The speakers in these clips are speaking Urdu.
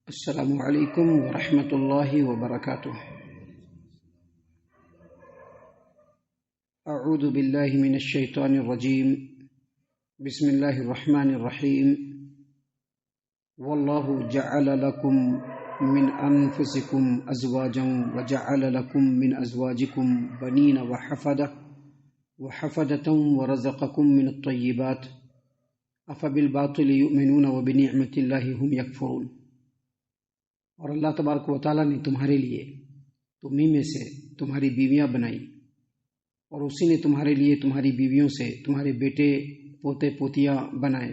السلام علیکم ورحمۃ اللہ وبرکاتہ۔ اعوذ باللہ من الشیطان الرجیم، بسم اللہ الرحمن الرحیم۔ واللہ جعل لکم من انفسکم ازواجا وجعل لکم من ازواجکم بنین وحفدۃ ورزقکم من الطیبات افبالباطل یؤمنون وبنعمت اللہ هم یکفرون۔ اور اللہ تبارک و تعالیٰ نے تمہارے لیے تمہیں میں سے تمہاری بیویاں بنائی، اور اسی نے تمہارے لیے تمہاری بیویوں سے تمہارے بیٹے پوتے پوتیاں بنائے،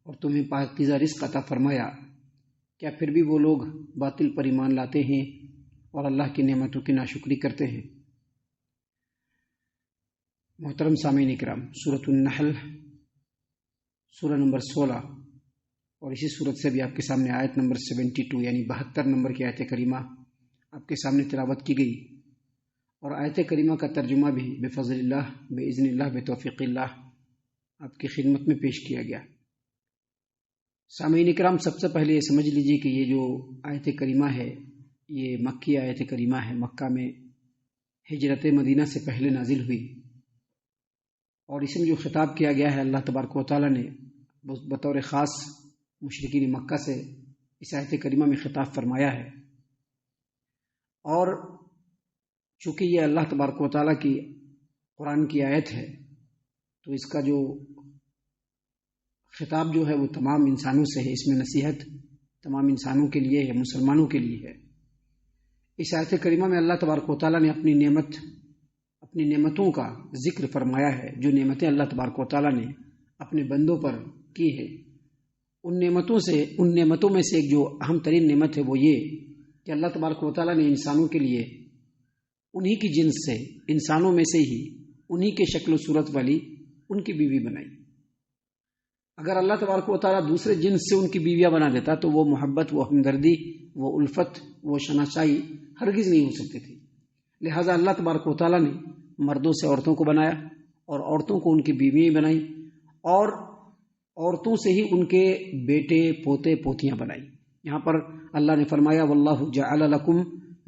اور تمہیں پاکیزہ رزق عطا فرمایا۔ کیا پھر بھی وہ لوگ باطل پر ایمان لاتے ہیں اور اللہ کی نعمتوں کی ناشکری کرتے ہیں؟ محترم سامعین اکرام، سورۃ النحل سورہ نمبر 16 اور اسی صورت سے بھی آپ کے سامنے آیت نمبر 72 یعنی 72 نمبر کی آیت کریمہ آپ کے سامنے تلاوت کی گئی، اور آیت کریمہ کا ترجمہ بھی بفضل اللہ باذن اللہ بتوفیق اللہ آپ کی خدمت میں پیش کیا گیا۔ سامعین اکرام، سب سے پہلے یہ سمجھ لیجیے کہ یہ جو آیت کریمہ ہے یہ مکی آیت کریمہ ہے، مکہ میں ہجرت مدینہ سے پہلے نازل ہوئی، اور اس میں جو خطاب کیا گیا ہے اللہ تبارک و تعالیٰ نے بطور خاص مشرکین مکہ سے اس آیت کریمہ میں خطاب فرمایا ہے۔ اور چونکہ یہ اللہ تبارک و تعالیٰ کی قرآن کی آیت ہے تو اس کا جو خطاب جو ہے وہ تمام انسانوں سے ہے، اس میں نصیحت تمام انسانوں کے لیے ہے، مسلمانوں کے لیے ہے۔ اس آیت کریمہ میں اللہ تبارک و تعالیٰ نے اپنی نعمتوں کا ذکر فرمایا ہے، جو نعمتیں اللہ تبارک و تعالیٰ نے اپنے بندوں پر کی ہے۔ ان نعمتوں میں سے ایک جو اہم ترین نعمت ہے وہ یہ کہ اللہ تبارک و تعالیٰ نے انسانوں کے لیے انہی کی جنس سے، انسانوں میں سے ہی انہی کے شکل و صورت والی ان کی بیوی بنائی۔ اگر اللہ تبارک و تعالیٰ دوسرے جنس سے ان کی بیویاں بنا دیتا تو وہ محبت، وہ ہمدردی، وہ الفت، وہ شناسائی ہرگز نہیں ہو سکتی تھی۔ لہٰذا اللہ تبارک و تعالیٰ نے مردوں سے عورتوں کو بنایا، اور عورتوں کو ان کی بیویاں بنائی، اور عورتوں سے ہی ان کے بیٹے پوتے پوتیاں بنائی۔ یہاں پر اللہ نے فرمایا واللہ جعل لکم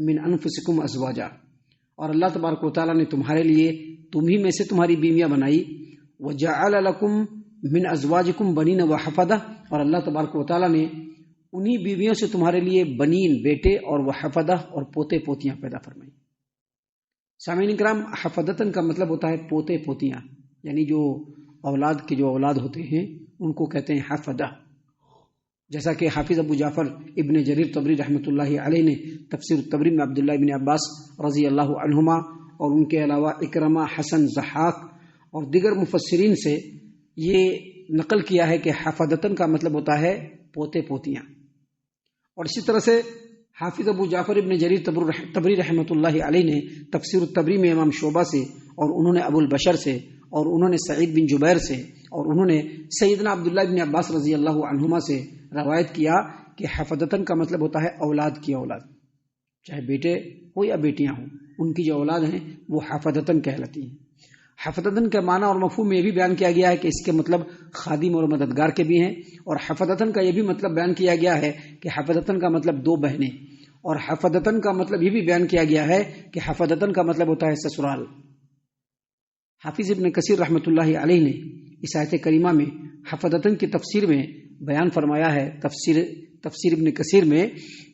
من انفسکم ازواجا، اور اللہ تبارک و تعالیٰ نے تمہارے لیے تمہیں میں سے تمہاری بیویاں بنائی، وجعل لکم من ازواجکم بنین وحفدہ، اور اللہ تبارک و تعالیٰ نے انہی بیویوں سے تمہارے لیے بنین بیٹے اور وحفدہ اور پوتے پوتیاں پیدا فرمائی۔ سامعین کرام، حفدتن کا مطلب ہوتا ہے پوتے پوتیاں، یعنی جو اولاد کے جو اولاد ہوتے ہیں ان کو کہتے ہیں حفدہ۔ جیسا کہ حافظ ابو جعفر ابن جریر طبری رحمۃ اللہ علیہ نے تفسیر الطبری میں عبداللہ ابن عباس رضی اللہ عنہما اور ان کے علاوہ اکرمہ، حسن، ضحاک اور دیگر مفسرین سے یہ نقل کیا ہے کہ حفدتن کا مطلب ہوتا ہے پوتے پوتیاں۔ اور اسی طرح سے حافظ ابو جعفر ابن جریر طبری رحمۃ اللہ علیہ نے تفسیر الطبری میں امام شعبہ سے، اور انہوں نے ابو البشر سے، اور انہوں نے سعید بن جبیر سے، اور انہوں نے سیدنا عبداللہ بن عباس رضی اللہ عنہما سے روایت کیا کہ حفدتن کا مطلب ہوتا ہے اولاد کی اولاد، چاہے بیٹے ہو یا بیٹیاں ہوں، ان کی جو اولاد ہیں وہ حفدتن کہلاتی ہیں۔ حفدتن کا معنی اور مفہوم یہ بھی بیان کیا گیا ہے کہ اس کے مطلب خادم اور مددگار کے بھی ہیں، اور حفدتن کا یہ بھی مطلب بیان کیا گیا ہے کہ حفدتن کا مطلب دو بہنیں، اور حفدتن کا مطلب یہ بھی بیان کیا گیا ہے کہ حفدتن کا مطلب ہوتا ہے سسرال۔ حافظ ابن کثیر رحمۃ اللہ علیہ نے اس آیت کریمہ میں حفدتن کی تفسیر میں بیان فرمایا ہے، تفسیر ابن کثیر میں،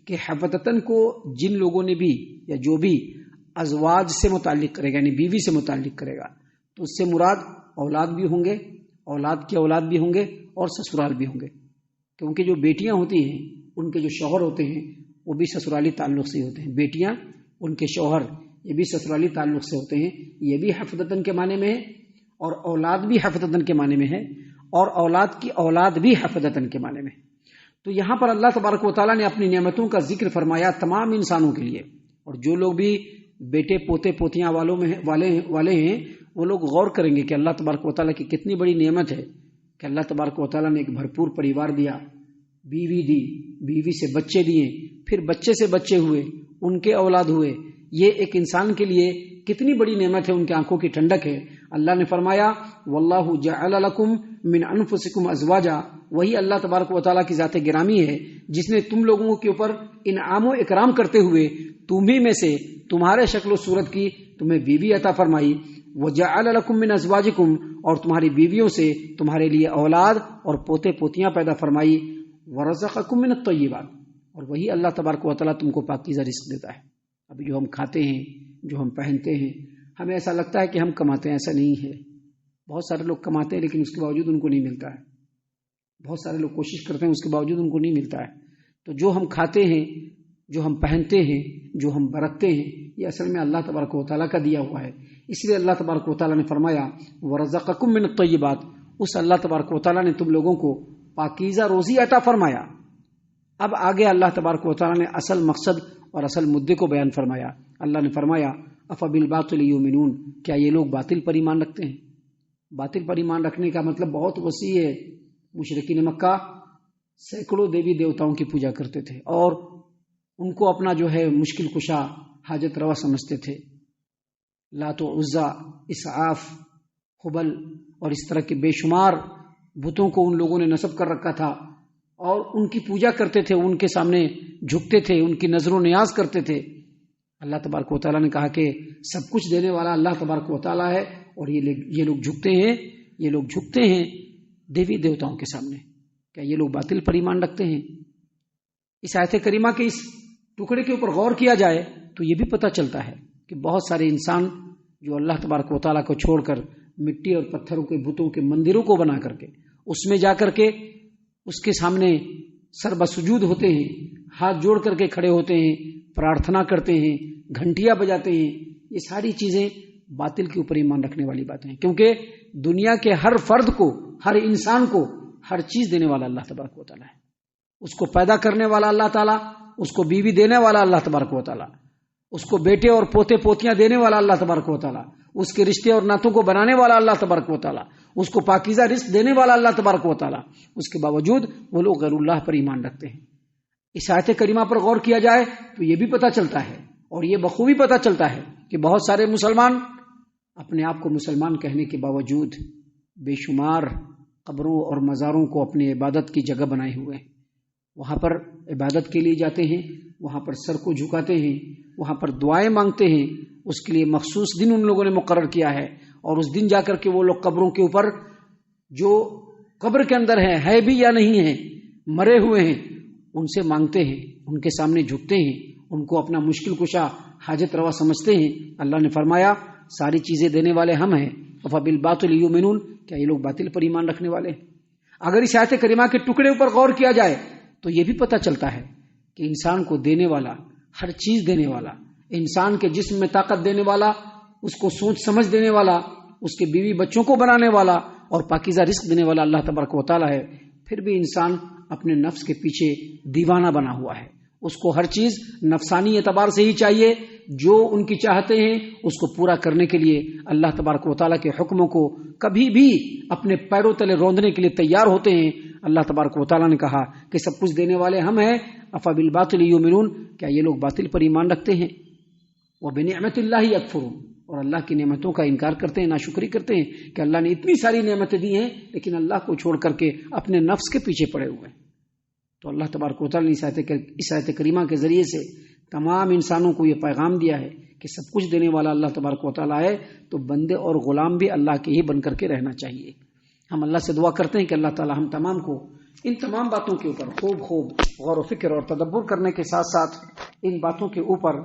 کہ حفدتن کو جن لوگوں نے بھی یا جو بھی ازواج سے متعلق کرے گا، یعنی بیوی سے متعلق کرے گا، تو اس سے مراد اولاد بھی ہوں گے، اولاد کے اولاد بھی ہوں گے، اور سسرال بھی ہوں گے، کیونکہ جو بیٹیاں ہوتی ہیں ان کے جو شوہر ہوتے ہیں وہ بھی سسرالی تعلق سے ہوتے ہیں، بیٹیاں ان کے شوہر یہ بھی سسرالی تعلق سے ہوتے ہیں، یہ بھی حفدتن کے معنی میں ہے، اور اولاد بھی حفدتن کے معنی میں ہے، اور اولاد کی اولاد بھی حفدتن کے معنی میں ہے۔ تو یہاں پر اللہ تبارک و تعالیٰ نے اپنی نعمتوں کا ذکر فرمایا تمام انسانوں کے لیے، اور جو لوگ بھی بیٹے پوتے پوتیاں والے ہیں وہ لوگ غور کریں گے کہ اللہ تبارک و تعالیٰ کی کتنی بڑی نعمت ہے کہ اللہ تبارک و تعالیٰ نے ایک بھرپور پریوار دیا، بیوی دی، بیوی سے بچے دیے، پھر بچے سے بچے ہوئے، ان کے اولاد ہوئے۔ یہ ایک انسان کے لیے کتنی بڑی نعمت ہے، ان کی آنکھوں کی ٹھنڈک ہے۔ اللہ نے فرمایا واللہ جعل لکم من انفسکم ازواجا، وہی اللہ تبارک و تعالیٰ کی ذات گرامی ہے جس نے تم لوگوں کے اوپر انعام و اکرام کرتے ہوئے تمہیں میں سے تمہارے شکل و صورت کی تمہیں بیوی عطا فرمائی، وجعل لکم من ازواجکم، اور تمہاری بیویوں سے تمہارے لیے اولاد اور پوتے پوتیاں پیدا فرمائی، ورزقکم من الطیبات، اور وہی اللہ تبارک و تعالیٰ تم کو پاکیزہ رزق دیتا ہے۔ ابھی جو ہم کھاتے ہیں، جو ہم پہنتے ہیں، ہمیں ایسا لگتا ہے کہ ہم کماتے ہیں، ایسا نہیں ہے۔ بہت سارے لوگ کماتے ہیں لیکن اس کے باوجود ان کو نہیں ملتا ہے، بہت سارے لوگ کوشش کرتے ہیں اس کے باوجود ان کو نہیں ملتا ہے۔ تو جو ہم کھاتے ہیں، جو ہم پہنتے ہیں، جو ہم برتتے ہیں، یہ اصل میں اللہ تبارک و تعالیٰ کا دیا ہوا ہے۔ اس لیے اللہ تبارک و تعالیٰ نے فرمایا ورزقکم من الطیبات، اس اللہ تبارک و تعالیٰ نے تم لوگوں کو پاکیزہ روزی عطا فرمایا۔ اب آگے اللہ تبارک و تعالیٰ نے اصل مقصد اور اصل مدعے کو بیان فرمایا۔ اللہ نے فرمایا افبالباطل یؤمنون، کیا یہ لوگ باطل پر ایمان رکھتے ہیں؟ باطل پر ایمان رکھنے کا مطلب بہت وسیع ہے۔ مشرکین مکہ سینکڑوں دیوی دیوتاؤں کی پوجا کرتے تھے اور ان کو اپنا جو ہے مشکل کشا، حاجت روا سمجھتے تھے۔ لات و عزا، اسعاف، حبل اور اس طرح کے بے شمار بتوں کو ان لوگوں نے نصب کر رکھا تھا اور ان کی پوجا کرتے تھے، ان کے سامنے جھکتے تھے، ان کی نظر و نیاز کرتے تھے۔ اللہ تبارک و تعالیٰ نے کہا کہ سب کچھ دینے والا اللہ تبارک و تعالیٰ ہے، اور یہ لوگ جھکتے ہیں دیوی دیوتاؤں کے سامنے۔ کیا یہ لوگ باطل پر ایمان رکھتے ہیں؟ اس آیت کریمہ کے اس ٹکڑے کے اوپر غور کیا جائے تو یہ بھی پتہ چلتا ہے کہ بہت سارے انسان جو اللہ تبارک و تعالیٰ کو چھوڑ کر مٹی اور پتھروں کے بتوں کے مندروں کو بنا کر کے اس میں جا کر کے اس کے سامنے سر بسجود ہوتے ہیں، ہاتھ جوڑ کر کے کھڑے ہوتے ہیں، پرارتھنا کرتے ہیں، گھنٹیاں بجاتے ہیں، یہ ساری چیزیں باطل کے اوپر ایمان رکھنے والی باتیں ہیں، کیونکہ دنیا کے ہر فرد کو، ہر انسان کو ہر چیز دینے والا اللہ تبارک و تعالیٰ ہے۔ اس کو پیدا کرنے والا اللہ تعالیٰ، اس کو بیوی دینے والا اللہ تبارک و تعالیٰ، اس کو بیٹے اور پوتے پوتیاں دینے والا اللہ تبارک و تعالیٰ، اس کے رشتے اور ناتوں کو بنانے والا اللہ تبارک و تعالیٰ، اس کو پاکیزہ رزق دینے والا اللہ تبارک و تعالیٰ۔ اس کے باوجود وہ لوگ غیر اللہ پر ایمان رکھتے ہیں۔ اس آیت کریمہ پر غور کیا جائے تو یہ بھی پتہ چلتا ہے اور یہ بخوبی پتہ چلتا ہے کہ بہت سارے مسلمان اپنے آپ کو مسلمان کہنے کے باوجود بے شمار قبروں اور مزاروں کو اپنی عبادت کی جگہ بنائے ہوئے ہیں۔ وہاں پر عبادت کے لیے جاتے ہیں، وہاں پر سر کو جھکاتے ہیں، وہاں پر دعائیں مانگتے ہیں، اس کے لیے مخصوص دن ان لوگوں نے مقرر کیا ہے، اور اس دن جا کر کے وہ لوگ قبروں کے اوپر جو قبر کے اندر ہے بھی یا نہیں ہے، مرے ہوئے ہیں، ان سے مانگتے ہیں، ان کے سامنے جھکتے ہیں، ان کو اپنا مشکل کشا، حاجت روا سمجھتے ہیں۔ اللہ نے فرمایا ساری چیزیں دینے والے ہم ہیں، افبالباطل یؤمنون، کیا یہ لوگ باطل پر ایمان رکھنے والے ہیں؟ اگر اس آیت کریمہ کے ٹکڑے اوپر غور کیا جائے تو یہ بھی پتہ چلتا ہے کہ انسان کو دینے والا، ہر چیز دینے والا، انسان کے جسم میں طاقت دینے والا، اس کو سوچ سمجھ دینے والا، اس کے بیوی بچوں کو بنانے والا اور پاکیزہ رزق دینے والا اللہ تبارک و تعالیٰ ہے۔ پھر بھی انسان اپنے نفس کے پیچھے دیوانہ بنا ہوا ہے، اس کو ہر چیز نفسانی اعتبار سے ہی چاہیے، جو ان کی چاہتے ہیں اس کو پورا کرنے کے لیے اللہ تبارک و تعالیٰ کے حکموں کو کبھی بھی اپنے پیروں تلے روندنے کے لیے تیار ہوتے ہیں۔ اللہ تبارک و تعالیٰ نے کہا کہ سب کچھ دینے والے ہم ہیں، افبالباطل یؤمنون، کیا یہ لوگ باطل پر ایمان رکھتے ہیں؟ وبنعمت اللہ یکفرون، اور اللہ کی نعمتوں کا انکار کرتے ہیں، ناشکری کرتے ہیں کہ اللہ نے اتنی ساری نعمتیں دی ہیں لیکن اللہ کو چھوڑ کر کے اپنے نفس کے پیچھے پڑے ہوئے ہیں۔ تو اللہ تبارک و تعالیٰ نے اس آیت کریمہ کے ذریعے سے تمام انسانوں کو یہ پیغام دیا ہے کہ سب کچھ دینے والا اللہ تبارک و تعالیٰ ہے، تو بندے اور غلام بھی اللہ کے ہی بن کر کے رہنا چاہیے۔ ہم اللہ سے دعا کرتے ہیں کہ اللہ تعالیٰ ہم تمام کو ان تمام باتوں کے اوپر خوب غور و فکر اور تدبر کرنے کے ساتھ ساتھ ان باتوں کے اوپر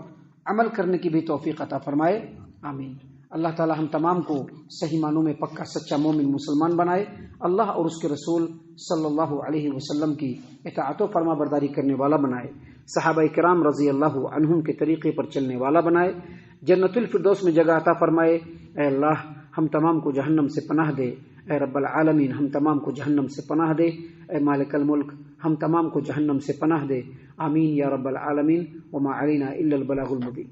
عمل کرنے کی بھی توفیق عطا فرمائے، آمین۔ اللہ تعالیٰ ہم تمام کو صحیح معنوں میں پکا سچا مومن مسلمان بنائے، اللہ اور اس کے رسول صلی اللہ علیہ وسلم کی اطاعت و فرما برداری کرنے والا بنائے، صحابہ کرام رضی اللہ عنہم کے طریقے پر چلنے والا بنائے، جنت الفردوس میں جگہ عطا فرمائے۔ اے اللہ ہم تمام کو جہنم سے پناہ دے، اے رب العالمین ہم تمام کو جہنم سے پناہ دے، اے مالک الملک ہم تمام کو جہنم سے پناہ دے، آمین یا رب العالمین۔ وما علینا الا البلاغ المبین۔